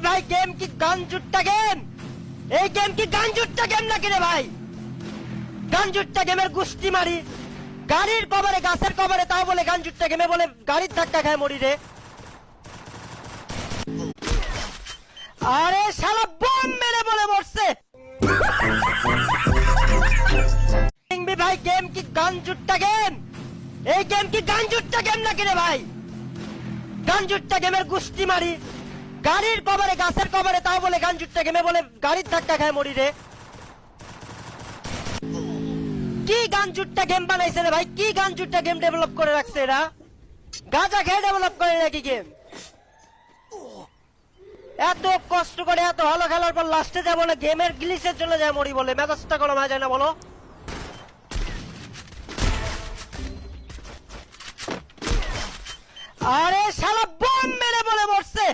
ভাই গেম কি গানজুট্টা গেম? এই গেম কি গানজুট্টা গেম নাকি রে ভাই? গানজুট্টা গেমের গুষ্টি মারি, গাড়ির কভারে গাছের কভারে, তাও বলে গানজুট্টা গেমে, বলে গাড়ির ধাক্কা খায় মরি রে। আরে শালা বম মেরে বলে মরছে। ভাই গেম কি গানজুট্টা গেম? এই গেম কি গানজুট্টা গেম নাকি রে ভাই? গানজুট্টা গেমের গুষ্টি মারি, গাড়ির কভারে গাছের কভারে, তাও বলে গানজুট্টা গেমে, বলে গাড়ির ধাক্কা খায় মরি রে। কি গানজুট্টা গেম বানাইছে রে ভাই? কি গানজুট্টা গেম ডেভেলপ করে রাখছে এরা? গাঁজা খেয়ে ডেভেলপ করে নাকি গেম? এত কষ্ট করে এত ভালো খেলার পর লাস্টে যায় বলে গেমের গ্লিচে চলে যায় মরি বলে, মেজাজটা গরম হয়ে যায় না বলো? আরে শালা বম মেরে বলে মরছে।